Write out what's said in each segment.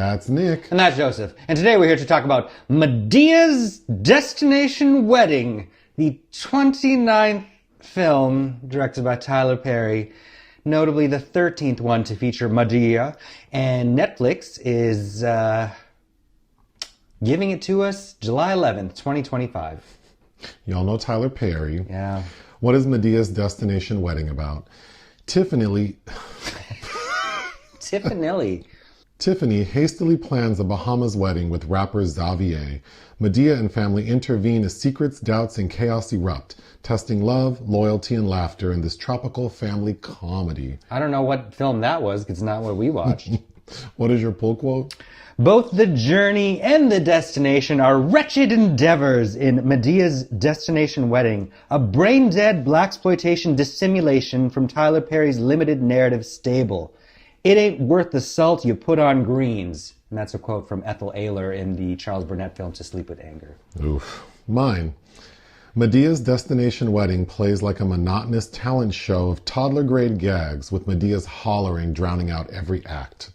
That's Nick. And that's Joseph. And today we're here to talk about Madea's Destination Wedding, the 29th film directed by Tyler Perry, notably the 13th one to feature Madea. And Netflix is giving it to us July 11th, 2025. Y'all know Tyler Perry. Yeah. What is Madea's Destination Wedding about? Tiffany hastily plans a Bahamas wedding with rapper Zavier. Madea and family intervene as secrets, doubts, and chaos erupt, testing love, loyalty, and laughter in this tropical family comedy. I don't know what film that was, 'cause it's not what we watched. What is your pull quote? Both the journey and the destination are wretched endeavors in Madea's Destination Wedding, a brain-dead blaxploitation dissimulation from Tyler Perry's limited narrative stable. It ain't worth the salt you put on greens. And that's a quote from Ethel Ayler in the Charles Burnett film To Sleep with Anger. Oof. Mine. Madea's Destination Wedding plays like a monotonous talent show of toddler-grade gags with Madea's hollering drowning out every act.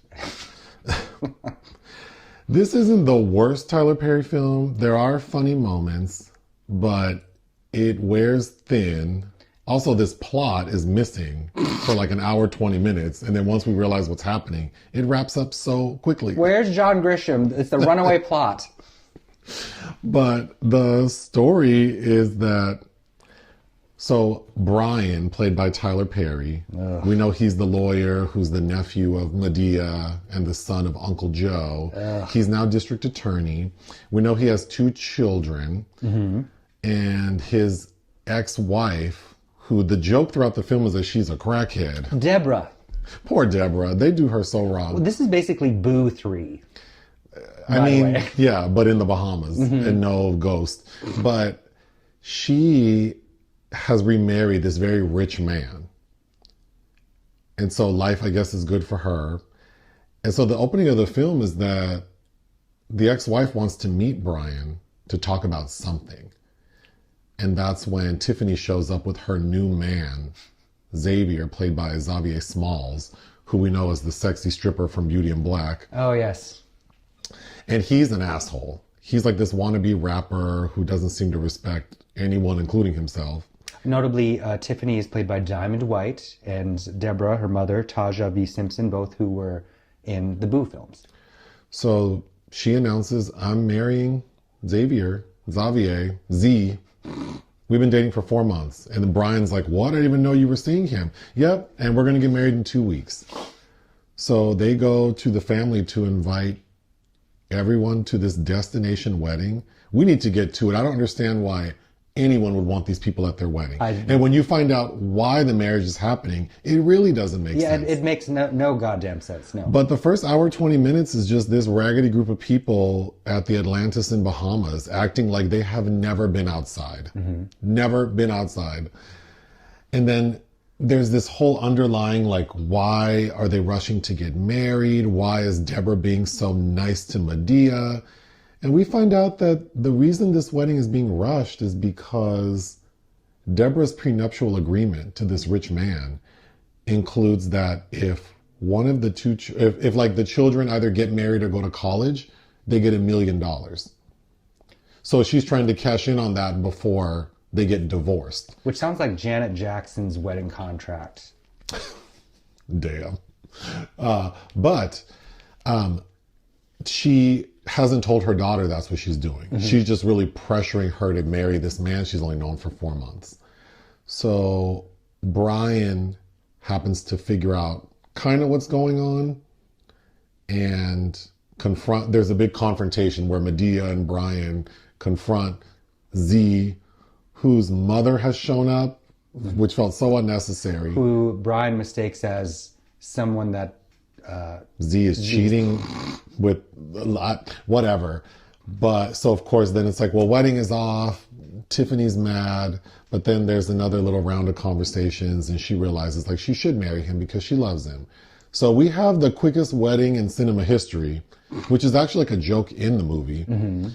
This isn't the worst Tyler Perry film. There are funny moments, but it wears thin. Also, this plot is missing for like an hour, 20 minutes. And then once we realize what's happening, it wraps up so quickly. Where's John Grisham? It's the runaway plot. But the story is that, so Brian, played by Tyler Perry, we know he's the lawyer who's the nephew of Madea and the son of Uncle Joe. He's now district attorney. We know he has 2 children. Mm-hmm. And his ex-wife, who the joke throughout the film is that she's a crackhead. Debra. Poor Debra. They do her so wrong. Well, this is basically Boo 3. I mean, yeah, but in the Bahamas and no ghost. But she has remarried this very rich man. And so life, I guess, is good for her. And so the opening of the film is that the ex-wife wants to meet Brian to talk about something. And that's when Tiffany shows up with her new man, Xavier, played by Xavier Smalls, who we know as the sexy stripper from Beauty and Black. Oh, yes. And he's an asshole. He's like this wannabe rapper who doesn't seem to respect anyone, including himself. Notably, Tiffany is played by Diamond White, and Debra, her mother, Taja v. Simpson, both who were in the Boo films. So she announces, I'm marrying Xavier, Z. We've been dating for 4 months. And then Brian's like, what? I didn't even know you were seeing him. Yep, and we're going to get married in 2 weeks. So they go to the family to invite everyone to this destination wedding. We need to get to it. I don't understand why anyone would want these people at their wedding. And when you find out why the marriage is happening, it really doesn't make sense. Yeah, it makes no goddamn sense, no. But the first hour, 20 minutes is just this raggedy group of people at the Atlantis in Bahamas acting like they have never been outside. Mm-hmm. Never been outside. And then there's this whole underlying, like, why are they rushing to get married? Why is Debra being so nice to Madea? And we find out that the reason this wedding is being rushed is because Debra's prenuptial agreement to this rich man includes that if one of the two, if like the children either get married or go to college, they get $1 million. So she's trying to cash in on that before they get divorced. Which sounds like Janet Jackson's wedding contract. Damn. But she hasn't told her daughter that's what she's doing. Mm-hmm. She's just really pressuring her to marry this man she's only known for 4 months. So Brian happens to figure out kind of what's going on and there's a big confrontation where Madea and Brian confront Z, whose mother has shown up, which felt so unnecessary. Who Brian mistakes as someone that Z is cheating with a lot, whatever. But so of course then it's like, well, wedding is off. Tiffany's mad, but then there's another little round of conversations and she realizes like she should marry him because she loves him. So we have the quickest wedding in cinema history, which is actually like a joke in the movie. Mm-hmm.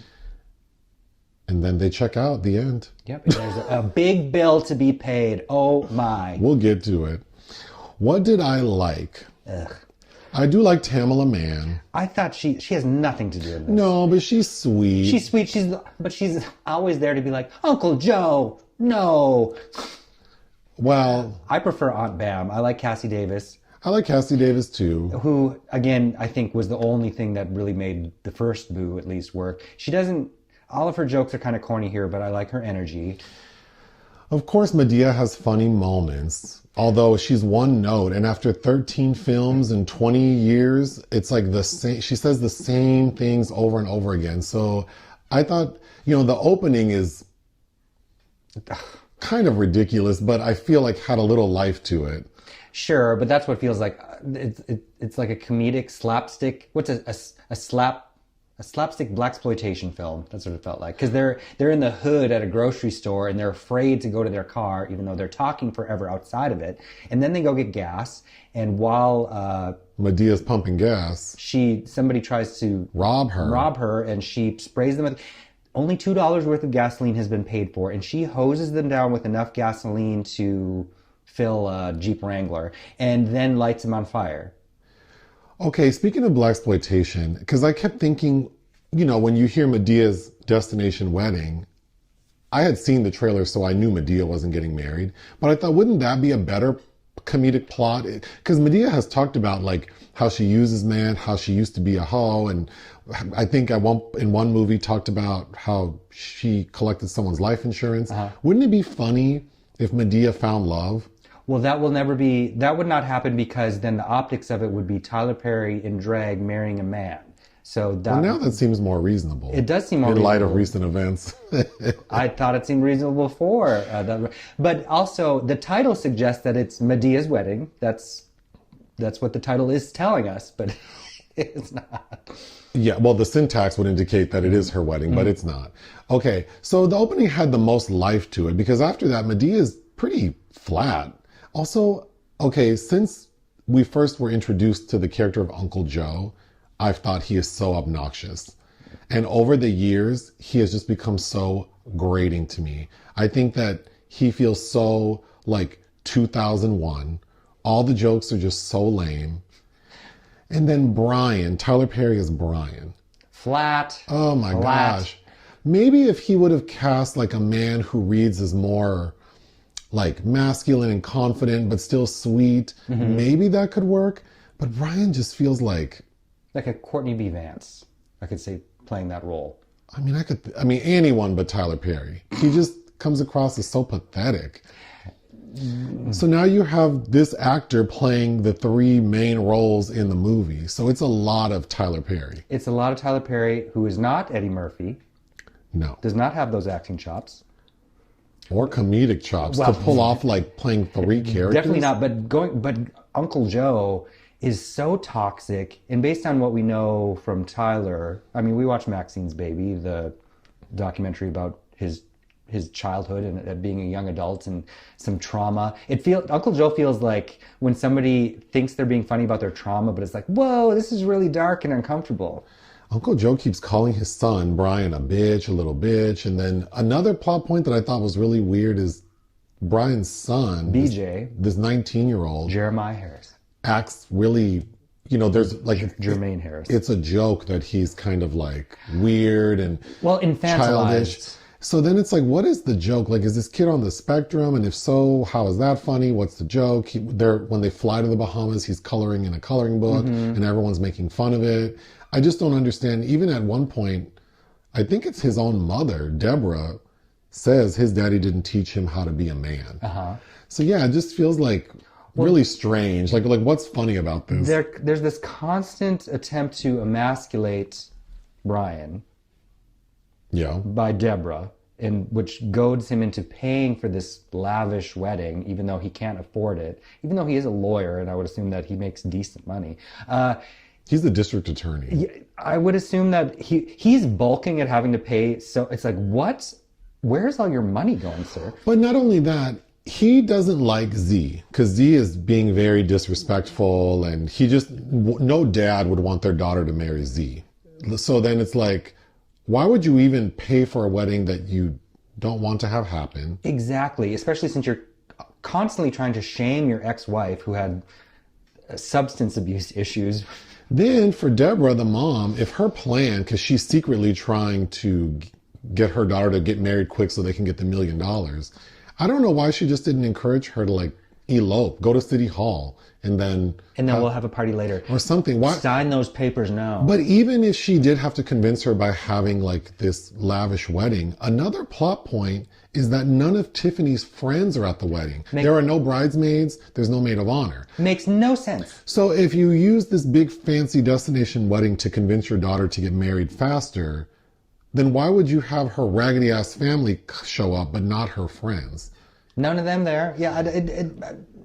And then they check out at the end. Yep, there's a big bill to be paid. Oh my. We'll get to it. What did I like? I do like Tamela Mann. I thought she has nothing to do with this. No, but she's sweet. She's sweet. But she's always there to be like, Uncle Joe, no. Well, I prefer Aunt Bam. I like Cassi Davis. I like Cassi Davis too. Who, again, I think was the only thing that really made the first Boo at least work. She doesn't, all of her jokes are kind of corny here, but I like her energy. Of course, Madea has funny moments, although she's one note. And after 13 films and 20 years, it's like the same, she says the same things over and over again. So I thought, the opening is kind of ridiculous, but I feel like had a little life to it. Sure, but that's what it feels like. It's like a comedic slapstick. What's a slapstick blaxploitation film? That's what it felt like. Because they're in the hood at a grocery store and they're afraid to go to their car, even though they're talking forever outside of it. And then they go get gas, and while Medea's pumping gas, somebody tries to rob her, and she sprays them with. Only $2 worth of gasoline has been paid for, and she hoses them down with enough gasoline to fill a Jeep Wrangler, and then lights him on fire. Okay, speaking of blaxploitation, because I kept thinking, when you hear Medea's destination wedding, I had seen the trailer, so I knew Madea wasn't getting married. But I thought, wouldn't that be a better comedic plot? Because Madea has talked about like how she uses Mann, how she used to be a hoe, and I think in one movie talked about how she collected someone's life insurance. Wouldn't it be funny if Madea found love? Well, that would not happen, because then the optics of it would be Tyler Perry in drag marrying a man. So now that seems more reasonable. It does seem more reasonable. In light of recent events. I thought it seemed reasonable before. But also, the title suggests that it's Medea's wedding. That's what the title is telling us, but it's not. Yeah, well, the syntax would indicate that it is her wedding, but it's not. Okay, so the opening had the most life to it, because after that, Madea is pretty flat. Also, okay, since we first were introduced to the character of Uncle Joe, I've thought he is so obnoxious. And over the years, he has just become so grating to me. I think that he feels so like 2001. All the jokes are just so lame. And then Brian, Tyler Perry is Brian. Flat. Oh my gosh. Maybe if he would have cast like a man who reads as more like masculine and confident, but still sweet, maybe that could work. But Brian just feels like a Courtney B. Vance, I could say, playing that role. I mean, anyone but Tyler Perry. He just comes across as so pathetic. So now you have this actor playing the three main roles in the movie. So it's a lot of Tyler Perry. It's a lot of Tyler Perry, who is not Eddie Murphy. No. Does not have those acting chops. Or comedic chops to pull off like playing three characters. Definitely not. But Uncle Joe is so toxic, and based on what we know from Tyler, I mean, we watched Maxine's Baby, the documentary about his childhood and being a young adult and some trauma. Uncle Joe feels like when somebody thinks they're being funny about their trauma, but it's like, whoa, this is really dark and uncomfortable. Uncle Joe keeps calling his son, Brian, a little bitch. And then another plot point that I thought was really weird is Brian's son, BJ, this 19-year-old, Jeremiah Harris, acts really, there's like Jermaine Harris. It's a joke that he's kind of like weird and infantilized. So then it's like, what is the joke? Like, is this kid on the spectrum? And if so, how is that funny? What's the joke? When they fly to the Bahamas, he's coloring in a coloring book and everyone's making fun of it. I just don't understand. Even at one point, I think it's his own mother, Debra, says his daddy didn't teach him how to be a man. So yeah, it just feels like really strange. Like what's funny about this? There's this constant attempt to emasculate Brian. Yeah. By Debra, which goads him into paying for this lavish wedding, even though he can't afford it. Even though he is a lawyer, and I would assume that he makes decent money. He's the district attorney. I would assume that he's bulking at having to pay. So it's like, what? Where's all your money going, sir? But not only that, he doesn't like Z, because Z is being very disrespectful, and no dad would want their daughter to marry Z. So then it's like, why would you even pay for a wedding that you don't want to have happen? Exactly, especially since you're constantly trying to shame your ex-wife who had substance abuse issues. Then for Debra, the mom, if her plan, because she's secretly trying to get her daughter to get married quick so they can get the $1 million, I don't know why she just didn't encourage her to like elope, go to City Hall, and then we'll have a party later. Or something. Why? Sign those papers now. But even if she did have to convince her by having like this lavish wedding, another plot point is that none of Tiffany's friends are at the wedding. There are no bridesmaids. There's no maid of honor. Makes no sense. So if you use this big fancy destination wedding to convince your daughter to get married faster, then why would you have her raggedy ass family show up but not her friends? None of them there. Yeah.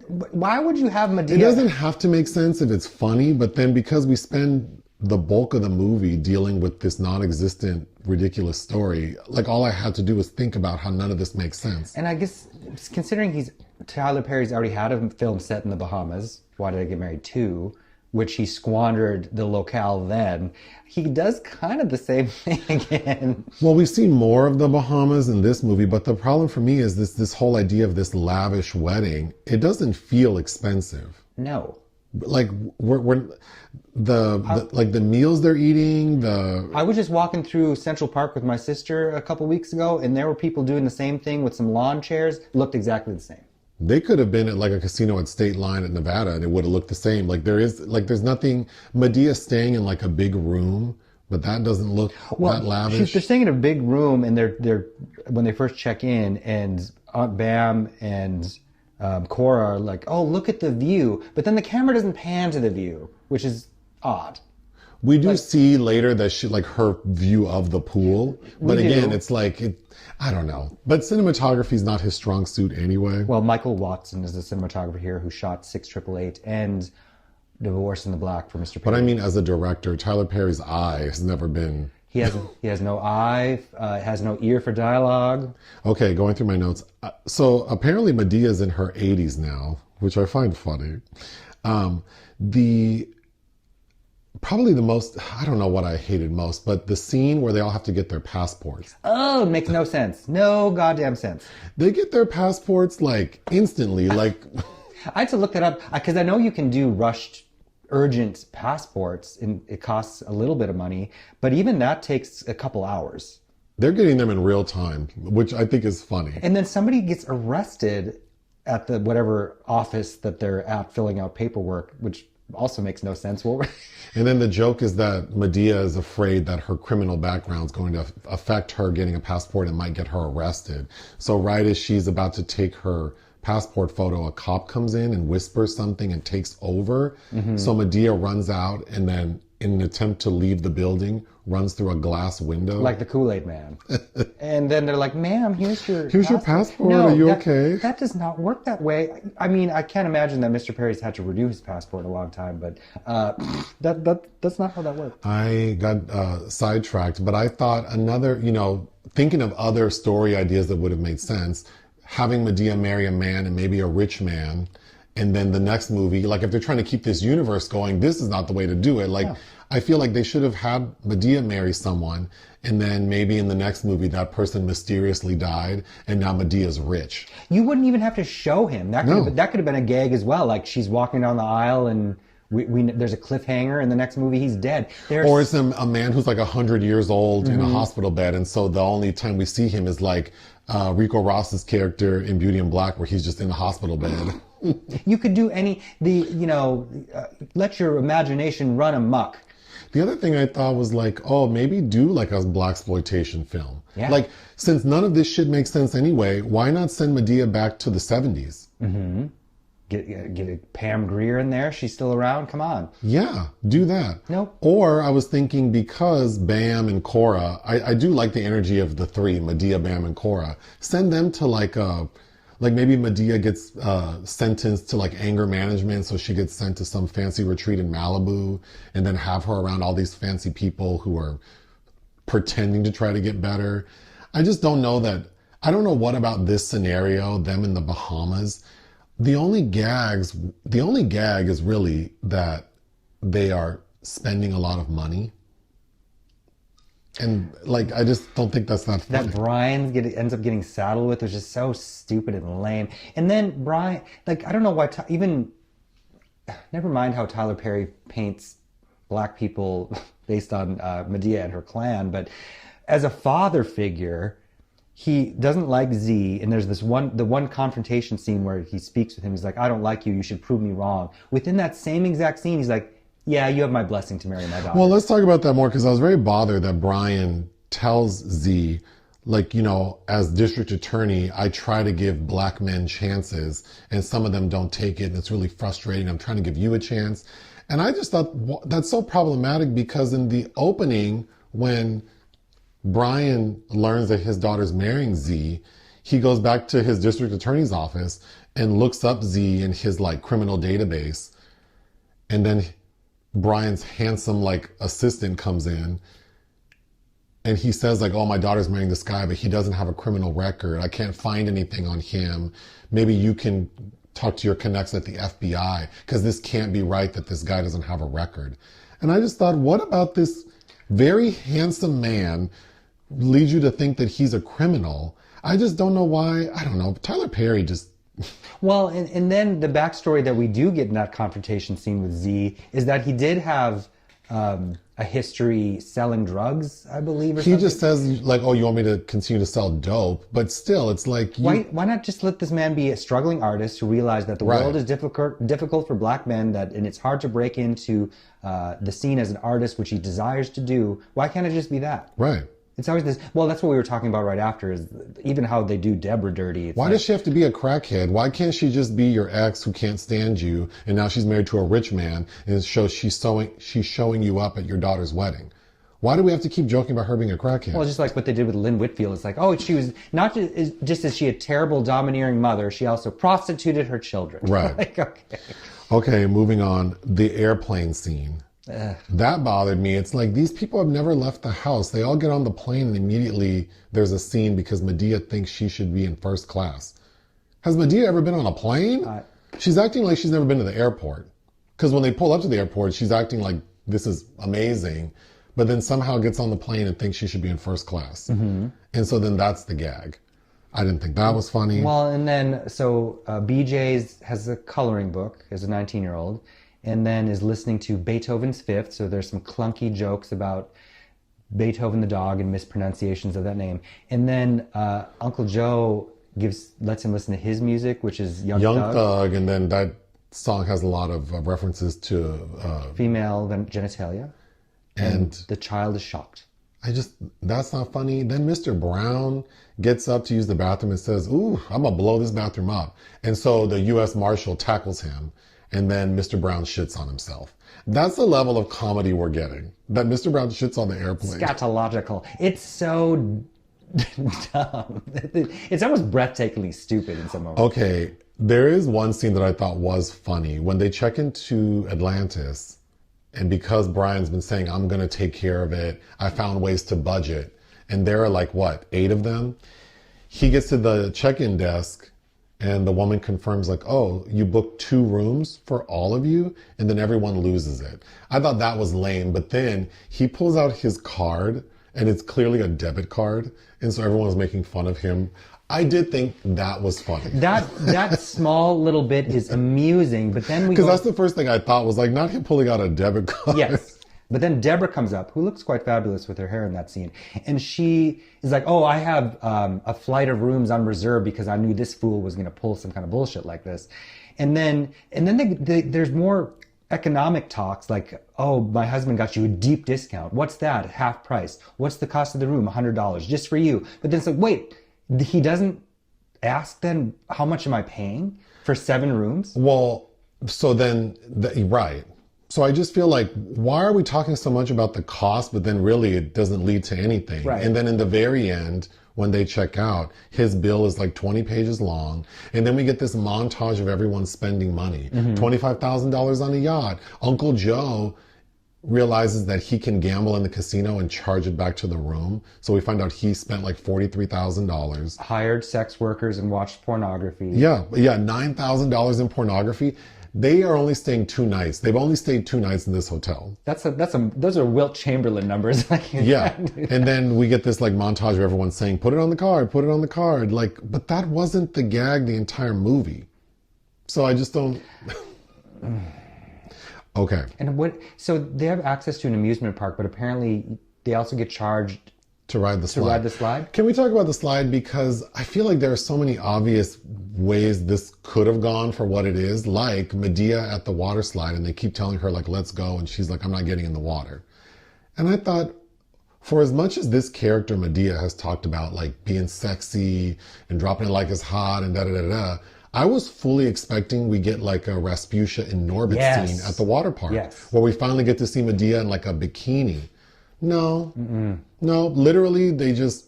Why would you have Madea? It doesn't have to make sense if it's funny, but then because we spend the bulk of the movie dealing with this non-existent, ridiculous story, like all I had to do was think about how none of this makes sense. And I guess considering Tyler Perry's already had a film set in the Bahamas, Why Did I Get Married 2, which he squandered the locale then, he does kind of the same thing again. Well, we've seen more of the Bahamas in this movie, but the problem for me is this whole idea of this lavish wedding. It doesn't feel expensive. No. Like the meals they're eating. I was just walking through Central Park with my sister a couple weeks ago, and there were people doing the same thing with some lawn chairs. It looked exactly the same. They could have been at like a casino at State Line at Nevada and it would have looked the same. There's nothing. Medea's staying in like a big room, but that doesn't look that lavish. They're staying in a big room, and they're when they first check in, and Aunt Bam and Cora are like, "Oh, look at the view," but then the camera doesn't pan to the view, which is odd. We do see later that she like her view of the pool, but again, it's like I don't know. But cinematography is not his strong suit anyway. Well, Michael Watson is the cinematographer here who shot 6888 and Divorce in the Black for Mr. Perry. But I mean, as a director, Tyler Perry's eye has never been... He has no eye, has no ear for dialogue. Okay, going through my notes. So apparently Medea's in her 80s now, which I find funny. Probably the most, I don't know what I hated most, but the scene where they all have to get their passports. Oh, it makes no sense. No goddamn sense. They get their passports like instantly, like... I had to look that up because I know you can do rushed, urgent passports and it costs a little bit of money, but even that takes a couple hours. They're getting them in real time, which I think is funny. And then somebody gets arrested at the whatever office that they're at filling out paperwork, which also makes no sense. And then the joke is that Madea is afraid that her criminal background is going to affect her getting a passport and might get her arrested. So right as she's about to take her passport photo, a cop comes in and whispers something and takes over. Mm-hmm. So Madea runs out and then in an attempt to leave the building, runs through a glass window. Like the Kool-Aid Man. And then they're like, ma'am, here's your passport. No, are you okay? That does not work that way. I mean, I can't imagine that Mr. Perry's had to renew his passport in a long time, but that's not how that works. I got sidetracked, but I thought another, thinking of other story ideas that would have made sense, having Madea marry a man and maybe a rich man, and then the next movie, like if they're trying to keep this universe going, this is not the way to do it. Like, yeah. I feel like they should have had Madea marry someone, and then maybe in the next movie that person mysteriously died, and now Medea's rich. You wouldn't even have to show him. That could have been a gag as well. Like she's walking down the aisle and there's a cliffhanger. In the next movie, he's dead. Or it's a man who's like 100 years old in a hospital bed, and so the only time we see him is like Rico Ross's character in Beauty and Black, where he's just in the hospital bed. You could do let your imagination run amok. The other thing I thought was like, maybe do like a blaxploitation film. Yeah. Like, since none of this shit makes sense anyway, why not send Madea back to the 70s? Mm-hmm. Get Pam Grier in there. She's still around. Come on. Yeah, do that. Nope. Or I was thinking because Bam and Cora, I do like the energy of the three, Madea, Bam, and Cora. Send them to like maybe Madea gets sentenced to like anger management, so she gets sent to some fancy retreat in Malibu, and then have her around all these fancy people who are pretending to try to get better. I just don't know that. I don't know what about this scenario, them in the Bahamas. The only gag is really that they are spending a lot of money. And like, I just don't think that's that funny. That Brian ends up getting saddled with was just so stupid and lame. And then Brian, like, I don't know why, even never mind how Tyler Perry paints black people based on Madea and her clan, but as a father figure, he doesn't like Z, and there's the one confrontation scene where he speaks with him. He's like, I don't like you, you should prove me wrong. Within that same exact scene, he's like, yeah, you have my blessing to marry my daughter. Well, let's talk about that more, because I was very bothered that Brian tells Z, like, you know, as district attorney, I try to give black men chances, and some of them don't take it, and it's really frustrating. I'm trying to give you a chance. And I just thought that's so problematic, because in the opening, when Brian learns that his daughter's marrying Z, he goes back to his district attorney's office and looks up Z in his like criminal database. And then Brian's handsome like assistant comes in and he says like, oh, my daughter's marrying this guy, but he doesn't have a criminal record. I can't find anything on him. Maybe you can talk to your connects at the FBI, because this can't be right that this guy doesn't have a record. And I just thought, what about this very handsome man leads you to think that he's a criminal? I just don't know why. I don't know. Tyler Perry just... Well, and then the backstory that we do get in that confrontation scene with Z is that he did have a history selling drugs, I believe, or he something. just says, like, oh, you want me to continue to sell dope? But still, it's like... Why not just let this man be a struggling artist who realized that the world is difficult for black men, and it's hard to break into the scene as an artist, which he desires to do. Why can't it just be that? Right. It's always this. Well, that's what we were talking about right after, is even how they do Debra dirty. Why does she have to be a crackhead? Why can't she just be your ex who can't stand you, and now she's married to a rich man, and it shows she's showing you up at your daughter's wedding? Why do we have to keep joking about her being a crackhead? Well, just like what they did with Lynn Whitfield. It's like, oh, she was not just as she a terrible, domineering mother, she also prostituted her children. Right. Like, okay. Okay, moving on. The airplane scene. That bothered me. It's like, these people have never left the house. They all get on the plane and immediately there's a scene because Madea thinks she should be in first class. Has Madea ever been on a plane? She's acting like she's never been to the airport. Because when they pull up to the airport, she's acting like this is amazing, but then somehow gets on the plane and thinks she should be in first class. Mm-hmm. And so then that's the gag. I didn't think that was funny. Well, and then, so BJ's has a coloring book as a 19-year-old, and then is listening to Beethoven's Fifth. So there's some clunky jokes about Beethoven the dog and mispronunciations of that name. And then Uncle Joe lets him listen to his music, which is Young Thug. And then that song has a lot of references to female genitalia. And the child is shocked. That's not funny. Then Mr. Brown gets up to use the bathroom and says, ooh, I'm gonna blow this bathroom up. And so the U.S. Marshal tackles him, and then Mr. Brown shits on himself. That's the level of comedy we're getting. That Mr. Brown shits on the airplane. Scatological. It's so dumb. It's almost breathtakingly stupid in some moments. Okay, there is one scene that I thought was funny. When they check into Atlantis, and because Brian's been saying, I'm going to take care of it, I found ways to budget. And there are like, 8 of them? He gets to the check-in desk and the woman confirms like, oh, you booked 2 rooms for all of you? And then everyone loses it. I thought that was lame. But then he pulls out his card and it's clearly a debit card. And so everyone's making fun of him. I did think that was funny. That small little bit is amusing, but then because that's the first thing I thought was like, not him pulling out a debit card. Yes. But then Debra comes up, who looks quite fabulous with her hair in that scene. And she is like, oh, I have a flight of rooms on reserve because I knew this fool was going to pull some kind of bullshit like this. And then there's more economic talks like, oh, my husband got you a deep discount. What's that? Half price. What's the cost of the room? $100 just for you. But then it's like, wait, he doesn't ask then, how much am I paying for 7 rooms? Well, so then, right. So I just feel like, why are we talking so much about the cost, but then really it doesn't lead to anything? Right. And then in the very end, when they check out, his bill is like 20 pages long. And then we get this montage of everyone spending money. Mm-hmm. $25,000 on a yacht. Uncle Joe realizes that he can gamble in the casino and charge it back to the room. So we find out he spent like $43,000. Hired sex workers and watched pornography. Yeah, $9,000 in pornography. They are only staying 2 nights. They've only stayed 2 nights in this hotel. Those are Wilt Chamberlain numbers. Yeah. And then we get this like montage of everyone saying, put it on the card, put it on the card. Like, but that wasn't the gag the entire movie. So I just don't. Okay. And so they have access to an amusement park, but apparently they also get charged To ride the slide. to ride the slide? Can we talk about the slide? Because I feel like there are so many obvious ways this could have gone for what it is. Like Madea at the water slide, and they keep telling her, like, let's go. And she's like, I'm not getting in the water. And I thought, for as much as this character, Madea, has talked about, like, being sexy and dropping it like it's hot and da-da-da-da, I was fully expecting we get, like, a Rasputia and Norbit scene at the water park. Yes. Where we finally get to see Madea in, like, a bikini. No. No, literally, they just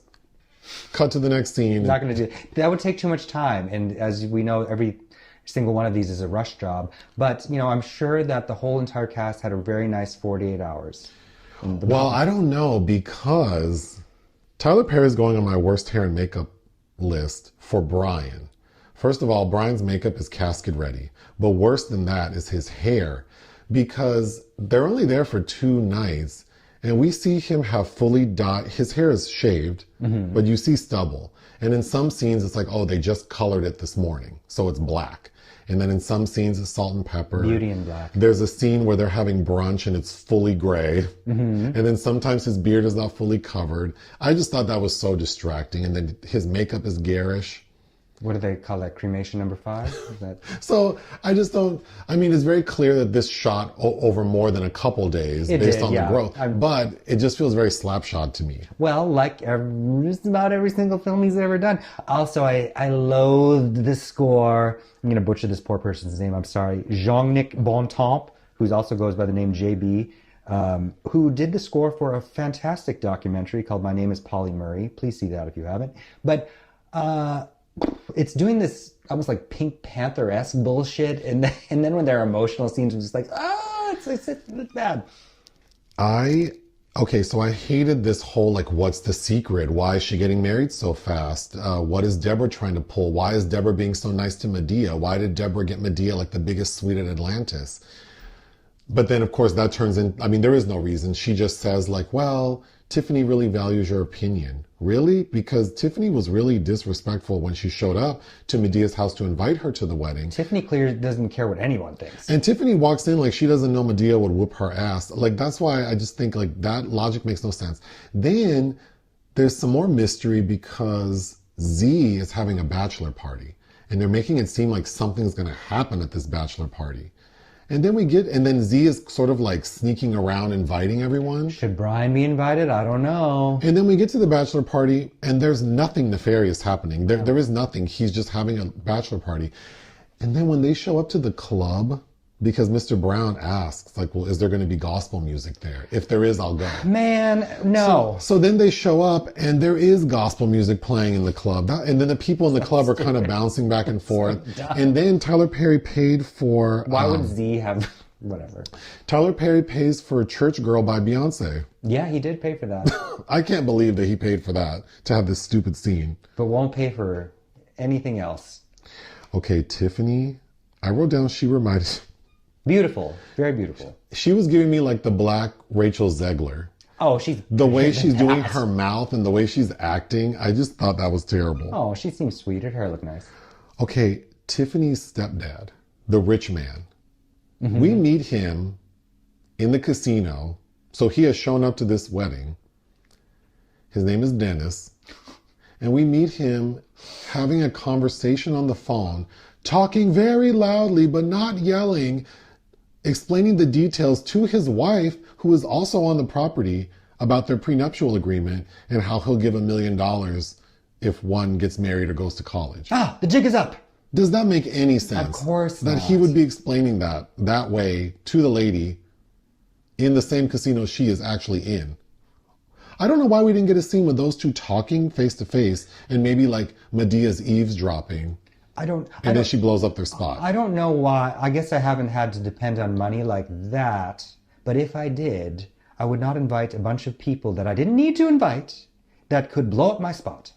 cut to the next scene. Not going to do that. Would take too much time. And as we know, every single one of these is a rush job. But, you know, I'm sure that the whole entire cast had a very nice 48 hours. Well, I don't know, because Tyler Perry's going on my worst hair and makeup list for Brian. First of all, Brian's makeup is casket ready. But worse than that is his hair, because they're only there for 2 nights. And we see him have fully dyed, his hair is shaved, but you see stubble. And in some scenes, it's like, oh, they just colored it this morning, so it's black. And then in some scenes, it's salt and pepper. Beauty in black. There's a scene where they're having brunch and it's fully gray. And then sometimes his beard is not fully covered. I just thought that was so distracting. And then his makeup is garish. What do they call that? Cremation number 5? Is that... So I just don't, I mean, it's very clear that this shot over more than a couple days based on the growth, but it just feels very slapshot to me. Well, like just about every single film he's ever done. Also, I loathed the score. I'm going to butcher this poor person's name. I'm sorry. Jean-Nic Bontemps, who also goes by the name JB, who did the score for a fantastic documentary called My Name is Polly Murray. Please see that if you haven't. But, it's doing this almost like Pink Panther-esque bullshit, and then when there are emotional scenes, it's just like, it's bad. Okay, so I hated this whole, like, what's the secret? Why is she getting married so fast? What is Debra trying to pull? Why is Debra being so nice to Madea? Why did Debra get Madea, like, the biggest suite at Atlantis? But then, of course, that turns in, I mean, there is no reason. She just says, like, well, Tiffany really values your opinion. Really? Because Tiffany was really disrespectful when she showed up to Medea's house to invite her to the wedding. Tiffany clearly doesn't care what anyone thinks. And Tiffany walks in like she doesn't know Madea would whoop her ass. Like, that's why I just think, like, that logic makes no sense. Then there's some more mystery because Z is having a bachelor party. And they're making it seem like something's going to happen at this bachelor party. And then Z is sort of like sneaking around inviting everyone. Should Brian be invited? I don't know. And then we get to the bachelor party and there's nothing nefarious happening. There is nothing. He's just having a bachelor party. And then when they show up to the club, because Mr. Brown asks, like, well, is there going to be gospel music there? If there is, I'll go. Man, no. So then they show up and there is gospel music playing in the club. And then the people in the club are kind of bouncing back and forth. And then Tyler Perry paid for... Why would Z have... Whatever. Tyler Perry pays for Church Girl by Beyonce. Yeah, he did pay for that. I can't believe that he paid for that, to have this stupid scene. But won't pay for anything else. Okay, Tiffany. I wrote down she reminded... Beautiful. Very beautiful. She was giving me like the black Rachel Zegler. Oh, she's... The way she's doing her mouth and the way she's acting, I just thought that was terrible. Oh, she seems sweet. Her hair looked nice. Okay, Tiffany's stepdad, the rich man. We meet him in the casino. So he has shown up to this wedding. His name is Dennis. And we meet him having a conversation on the phone, talking very loudly but not yelling, explaining the details to his wife, who is also on the property, about their prenuptial agreement and how he'll give $1 million if one gets married or goes to college. Ah, the jig is up. Does that make any sense? Of course that not. He would be explaining that way to the lady in the same casino she is actually in. I don't know why we didn't get a scene with those two talking face to face and maybe like Medea's eavesdropping. And then she blows up their spot. I don't know why. I guess I haven't had to depend on money like that. But if I did, I would not invite a bunch of people that I didn't need to invite that could blow up my spot.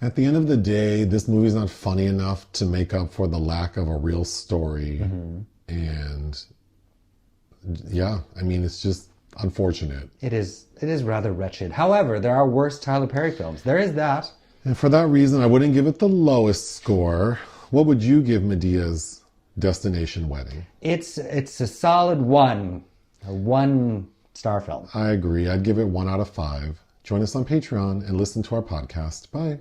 At the end of the day, this movie's not funny enough to make up for the lack of a real story. And yeah, I mean, it's just unfortunate. It is rather wretched. However, there are worse Tyler Perry films. There is that. And for that reason, I wouldn't give it the lowest score. What would you give Medea's destination wedding. It's a solid 1. A 1-star film. I agree. I'd give it 1 out of 5. Join us on Patreon and listen to our podcast. Bye.